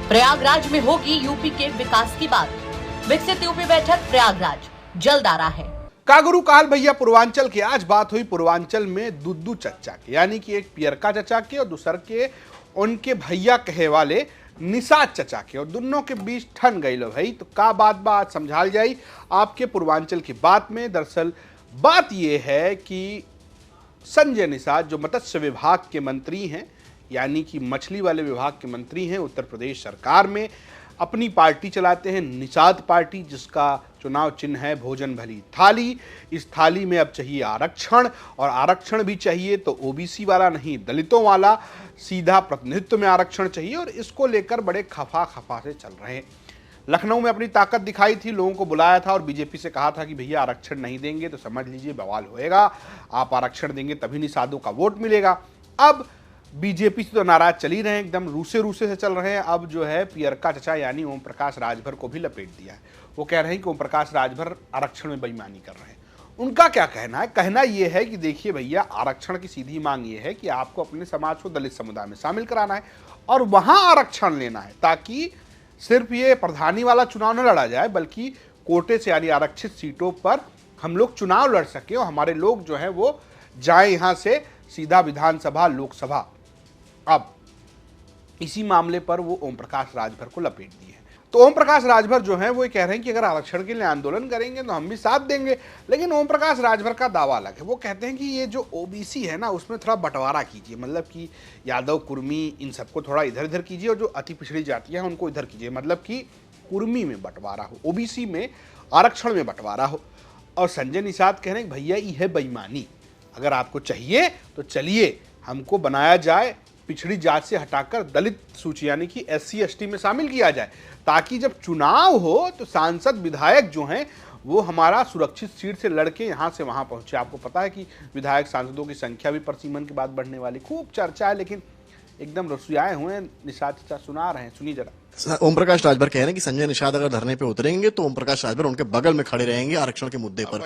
प्रयागराज में होगी यूपी के विकास की बात। विकसित यूपी बैठक प्रयागराज जल्द आ रहा है। कागुरु काल भैया पूर्वांचल की आज बात हुई पूर्वांचल में दुद्दू चच्चा के, यानी कि एक पियरका चचा के और दूसर के उनके भैया कहे वाले निषाद चचा के, और दोनों के बीच ठन गई लो भाई। तो का बात समझाल जाई आपके पूर्वांचल की बात में। दरअसल बात यह है कि संजय निषाद जो मत्स्य विभाग के मंत्री हैं, यानी कि मछली वाले विभाग के मंत्री हैं उत्तर प्रदेश सरकार में, अपनी पार्टी चलाते हैं निषाद पार्टी, जिसका चुनाव चिन्ह है भोजन भली थाली। इस थाली में अब चाहिए आरक्षण, और आरक्षण भी चाहिए तो ओबीसी वाला नहीं, दलितों वाला, सीधा प्रतिनिधित्व में आरक्षण चाहिए। और इसको लेकर बड़े खफा से चल रहे हैं। लखनऊ में अपनी ताकत दिखाई थी, लोगों को बुलाया था और बीजेपी से कहा था कि भैया आरक्षण नहीं देंगे तो समझ लीजिए बवाल होएगा, आप आरक्षण देंगे तभी निषादों का वोट मिलेगा। अब बीजेपी से तो नाराज चल ही रहे हैं, एकदम रूसे से चल रहे हैं। अब जो है पियरका चचा यानी ओम प्रकाश राजभर को भी लपेट दिया है। वो कह रहे हैं कि ओम प्रकाश राजभर आरक्षण में बेईमानी कर रहे हैं। उनका क्या कहना है? कहना यह है कि देखिए भैया, आरक्षण की सीधी मांग ये है कि आपको अपने समाज को दलित समुदाय में शामिल कराना है और वहां आरक्षण लेना है, ताकि सिर्फ ये प्रधानी वाला चुनाव न लड़ा जाए, बल्कि कोटे से यानी आरक्षित सीटों पर हम लोग चुनाव लड़ सके और हमारे लोग जो है वो जाए यहां से सीधा विधानसभा लोकसभा। अब इसी मामले पर वो ओम प्रकाश राजभर को लपेट दिए हैं। तो ओम प्रकाश राजभर जो है वो ये कह रहे हैं कि अगर आरक्षण के लिए आंदोलन करेंगे तो हम भी साथ देंगे। लेकिन ओम प्रकाश राजभर का दावा अलग है। वो कहते हैं कि ये जो ओबीसी है ना, उसमें थोड़ा बंटवारा कीजिए, मतलब कि यादव कुर्मी इन सबको थोड़ा इधर इधर कीजिए और जो अति पिछड़ी जातियां हैं उनको इधर कीजिए, मतलब कि कुर्मी में बंटवारा हो, ओबीसी में आरक्षण में बंटवारा हो। और संजय निषाद कह रहे हैं भैया ये है बेईमानी, अगर आपको चाहिए तो चलिए हमको बनाया जाए, पिछड़ी जात से हटाकर दलित सूची यानी कि SC ST में शामिल किया जाए, ताकि जब चुनाव हो तो सांसद विधायक जो हैं वो हमारा सुरक्षित सीट से लड़के यहाँ से वहाँ पहुँचे। आपको पता है कि विधायक सांसदों की संख्या भी परसीमन के बाद बढ़ने वाली, खूब चर्चा है, लेकिन एकदम रसुआए हुए हैं। निषाद चाचा सुना रहे हैं, सुनिए जरा। ओम प्रकाश राजभर कह रहे हैं कि संजय निषाद अगर धरने पे उतरेंगे तो ओम प्रकाश राजभर उनके बगल में खड़े रहेंगे आरक्षण के मुद्दे पर।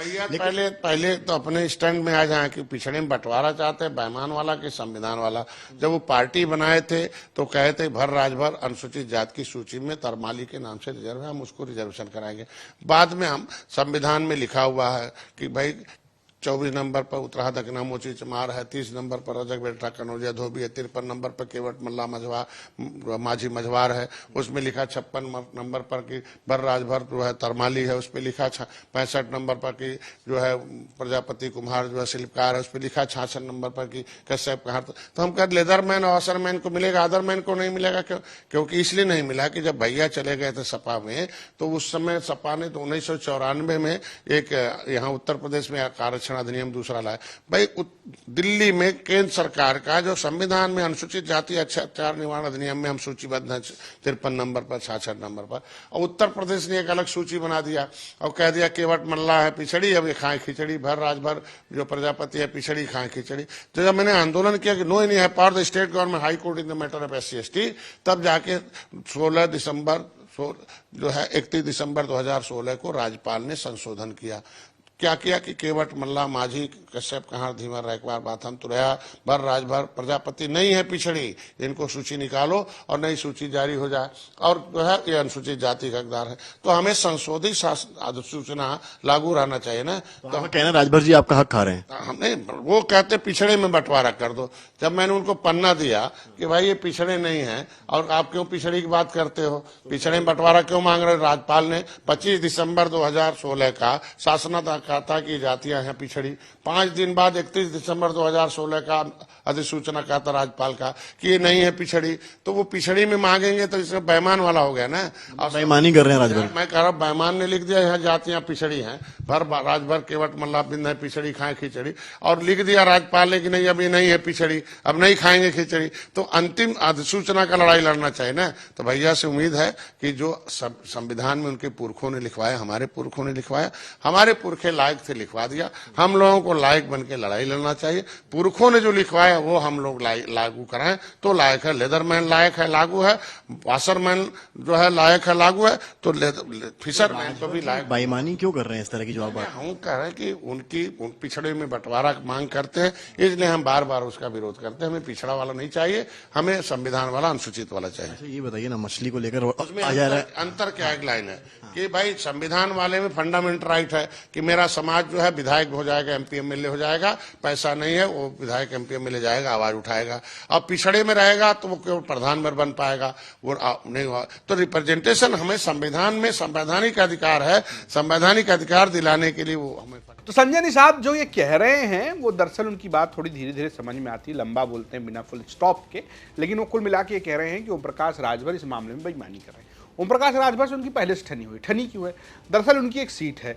पहले तो अपने स्टैंड में आ जाए कि पिछड़े में बंटवारा चाहते हैं, बेईमान वाला कि संविधान वाला। जब वो पार्टी बनाए थे तो कहे थे भर राजभर अनुसूचित जाति की सूची में तरमाली के नाम से रिजर्व है, हम उसको रिजर्वेशन कराएंगे। बाद में हम संविधान में लिखा हुआ है कि भाई 24 नंबर पर उत्तराहा दक्षिणा मोची चमार है, 30 नंबर पर रजक बेटा कनौजिया धोबी है, 53 नंबर पर केवट मल्ला माझी मझवार है, उसमें लिखा 56 नंबर पर कि बर राजभर जो है तरमाली है, उस पर लिखा 65 नंबर पर कि जो है प्रजापति कुम्हार जो है शिल्पकार है, उस पर लिखा 66 नंबर पर कि कश्यप कहार। तो हम कहते लेदरमैन और असरमैन को मिलेगा, अदरमैन को नहीं मिलेगा। क्योंकि इसलिए नहीं मिला कि जब भैया चले गए थे सपा में, तो उस समय सपा ने तो 1994 में एक यहाँ उत्तर प्रदेश में आरक्षण अधिनियम दूसरा लाया। भाई दिल्ली में केंद्र सरकार का जो संविधान में अनुसूचित जाति अत्याचार निवारण अधिनियम में हम सूचीबद्ध हैं 53 नंबर पर, 66 नंबर पर, और उत्तर प्रदेश ने एक अलग सूची बना दिया और कह दिया केवट मल्ला है पिछड़ी, अब ये खाए खिचड़ी, भर राजभर जो प्रजापति है पिछड़ी खाए खिचड़ी। तो जब मैंने आंदोलन किया कि नो इन है power the state government high court in the matter of SC ST, तब जाके 16 दिसंबर जो है 31 दिसंबर 2016 को राज्यपाल ने संशोधन किया। क्या किया कि केवट मल्ला माझी कश्यप कहार धीवर रैकवार बाथम तुरैया भर राजभर प्रजापति नहीं है पिछड़ी, इनको सूची निकालो और नई सूची जारी हो जाए, और जो है ये अनुसूचित जाति का हकदार है। तो हमें संशोधित अधिसूचना लागू रहना चाहिए ना। तो हम कहना राजभर जी आपका हक खा रहे हैं। हमने वो कहते पिछड़े में बंटवारा कर दो। जब मैंने उनको पन्ना दिया कि भाई ये पिछड़े नहीं है और आप क्यों पिछड़ी की बात करते हो, पिछड़े में बंटवारा क्यों मांग रहे, राज्यपाल ने 25 दिसंबर 2016 का शासनात्मक कहता कि जातियां हैं पिछड़ी। 5 दिन बाद 31 दिसंबर 2016 का अधिसूचना कहता राज्यपाल का कि ये नहीं है पिछड़ी। तो वो पिछड़ी में मांगेंगे तो इसमें बेईमान वाला हो गया ना, और बेईमानी कर रहे हैं राजभर। मैं कह रहा बेईमान ने लिख दिया यहाँ जातियां पिछड़ी हैं, भर राजभर केवट मल्ला बिंद है पिछड़ी खाए खिचड़ी, और लिख दिया राज्यपाल ने कि नहीं अब ये नहीं है पिछड़ी, अब नहीं खाएंगे खिचड़ी। तो अंतिम अधिसूचना का लड़ाई लड़ना चाहिए ना। तो भैया से उम्मीद है कि जो संविधान में उनके पुरखों ने लिखवाया, हमारे पुरखों ने लिखवाया, हमारे पुरखे लायक थे लिखवा दिया। हम लोगों को लायक बन के लड़ाई लड़ना चाहिए। पुरखों ने जो लिखवाया वो हम लोग लागू कराएं तो लायक है। लेदरमैन लायक है, लागू है। वाशरमैन जो है लायक है, लागू है। तो फिशरमैन तो भी लायक। बेईमानी क्यों कर रहे हैं इस तरह की जो आप बात? हम कह रहे हैं कि उन पिछड़े में बंटवारा मांग करते हैं, इसलिए हम बार बार उसका विरोध करते हैं। हमें पिछड़ा वाला नहीं चाहिए, हमें संविधान वाला, अनुसूचित वाला चाहिए। अच्छा ये बताइए ना, मछली को लेकर उसमें अंतर क्या एक लाइन है कि भाई संविधान वाले में फंडामेंटल राइट है कि मेरा समाज जो है विधायक हो जाएगा, एमपी एमएलए हो जाएगा, पैसा नहीं है वो विधायक एमपी एमएलए जाएगा, आवाज उठाएगा। अब पिछड़े में रहेगा तो वो केवल प्रधान बन पाएगा, वो नहीं हुआ। तो रिप्रेजेंटेशन हमें संविधान में संवैधानिक अधिकार है, संवैधानिक अधिकार दिलाने के लिए वो हमें। तो संजय निषाद जो ये कह रहे हैं वो दरअसल उनकी बात थोड़ी धीरे धीरे समझ में आती है, लंबा बोलते हैं बिना फुल स्टॉप के, लेकिन वो कुल मिला के ये कह रहे हैं कि ओम प्रकाश राजभर इस मामले में बेईमानी कर रहे हैं। ओम प्रकाश राजभर से उनकी पहले से ठनी क्यों है? दरअसल उनकी एक सीट है,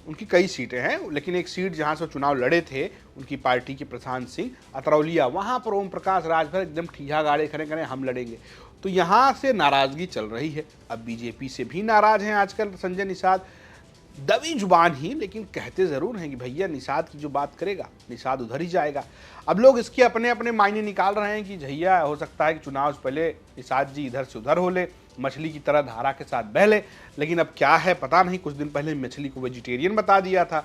उनकी कई सीटें हैं, लेकिन एक सीट जहां से चुनाव लड़े थे उनकी पार्टी के प्रशांत सिंह अतरौलिया, वहां पर ओम प्रकाश राजभर एकदम ठीहा गाड़े खड़े करें हम लड़ेंगे। तो यहां से नाराजगी चल रही है। अब बीजेपी से भी नाराज हैं आजकल संजय निषाद, दबी जुबान ही, लेकिन कहते जरूर हैं कि भैया निषाद की जो बात करेगा निषाद उधर ही जाएगा। अब लोग इसके अपने अपने मायने निकाल रहे हैं कि भैया हो सकता है कि चुनाव से पहले निषाद जी इधर से उधर हो ले, मछली की तरह धारा के साथ बह ले। लेकिन अब क्या है पता नहीं, कुछ दिन पहले मछली को वेजिटेरियन बता दिया था,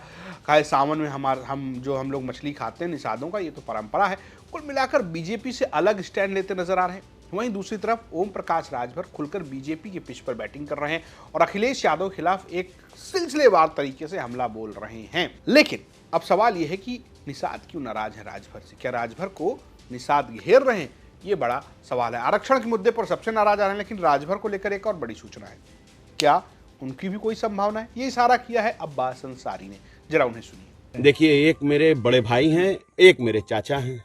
कहा सावन में हम लोग मछली खाते हैं निषादों का, ये तो परंपरा है। कुल मिलाकर बीजेपी से अलग स्टैंड लेते नजर आ रहे हैं। वहीं दूसरी तरफ ओम प्रकाश राजभर खुलकर बीजेपी के पिच पर बैटिंग कर रहे हैं और अखिलेश यादव के खिलाफ एक सिलसिलेवार तरीके से हमला बोल रहे हैं। लेकिन अब सवाल यह है कि निषाद क्यों नाराज है राजभर से? क्या राजभर को निषाद घेर रहे हैं? ये बड़ा सवाल है। आरक्षण के मुद्दे पर सबसे नाराज आ रहे हैं, लेकिन राजभर को लेकर एक और बड़ी सूचना है। क्या उनकी भी कोई संभावना है? ये इशारा किया है अब्बास अंसारी ने, जरा उन्हें सुनिए। देखिए, एक मेरे बड़े भाई हैं, एक मेरे चाचा हैं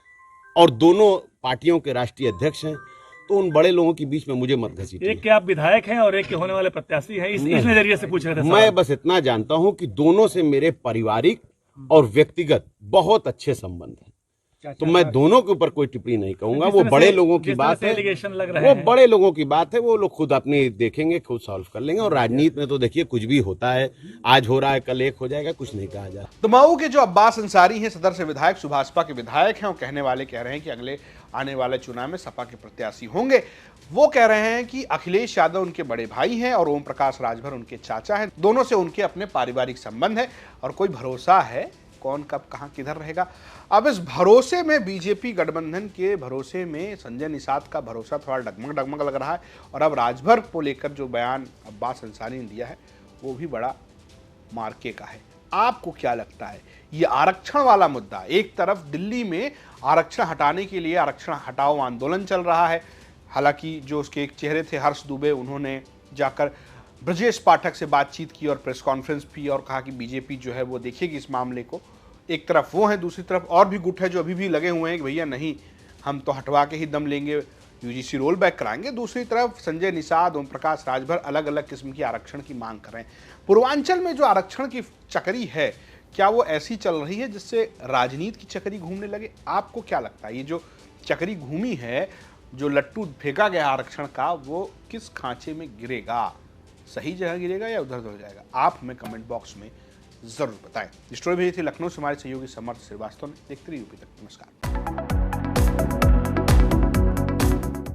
और दोनों पार्टियों के राष्ट्रीय अध्यक्ष हैं, तो उन बड़े लोगों के बीच में मुझे मत घसीटिए। एक के आप विधायक हैं और एक के होने वाले प्रत्याशी हैं, इस नजरिए से पूछ रहे थे। मैं बस इतना जानता हूं कि दोनों से मेरे पारिवारिक और व्यक्तिगत बहुत अच्छे संबंध हैं, तो मैं दोनों के ऊपर कोई टिप्पणी नहीं कहूंगा। वो बड़े लोगों की बात है, वो बड़े लोगों की बात है, वो लोग खुद अपनी देखेंगे, खुद सॉल्व कर लेंगे। और राजनीति में तो देखिए कुछ भी होता है, आज हो रहा है कल एक हो जाएगा, कुछ नहीं कहा जा। तो मऊ के जो अब्बास अंसारी हैं, सदर से विधायक, सुभाषपा के विधायक हैं, वो कहने वाले कह रहे हैं कि अगले आने वाले चुनाव में सपा के प्रत्याशी होंगे। वो कह रहे हैं कि अखिलेश यादव उनके बड़े भाई हैं और ओम प्रकाश राजभर उनके चाचा हैं, दोनों से उनके अपने पारिवारिक संबंध है और कोई भरोसा है कौन कब कहां किधर रहेगा। अब इस भरोसे में बीजेपी गठबंधन के भरोसे में संजय निषाद का भरोसा थोड़ा डगमग लग रहा है। और अब राजभर को लेकर जो बयान अब्बास अंसारी ने दिया है वो भी बड़ा मार्के का है। आपको क्या लगता है? ये आरक्षण वाला मुद्दा, एक तरफ दिल्ली में आरक्षण हटाने के लिए आरक्षण हटाओ आंदोलन चल रहा है, हालांकि जो उसके एक चेहरे थे हर्ष दुबे, उन्होंने जाकर ब्रजेश पाठक से बातचीत की और प्रेस कॉन्फ्रेंस की और कहा कि बीजेपी जो है वो देखेगी इस मामले को। एक तरफ वो है, दूसरी तरफ और भी गुट है जो अभी भी लगे हुए हैं कि भैया नहीं, हम तो हटवा के ही दम लेंगे, यूजीसी रोल बैक कराएंगे। दूसरी तरफ संजय निषाद, ओम प्रकाश राजभर अलग अलग किस्म की आरक्षण की मांग कर रहे हैं। पूर्वांचल में जो आरक्षण की चक्री है, क्या वो ऐसी चल रही है जिससे राजनीति की चक्री घूमने लगे? आपको क्या लगता है ये जो चक्री घूमी है, जो लट्टू फेंका गया आरक्षण का, वो किस खांचे में गिरेगा? सही जगह गिरेगा या उधर उधर जाएगा? आप हमें कमेंट बॉक्स में जरूर बताएं। स्टोरी भेजी थी लखनऊ से हमारे सहयोगी समर्थ श्रीवास्तव ने। देखते रहिए यूपी तक। नमस्कार।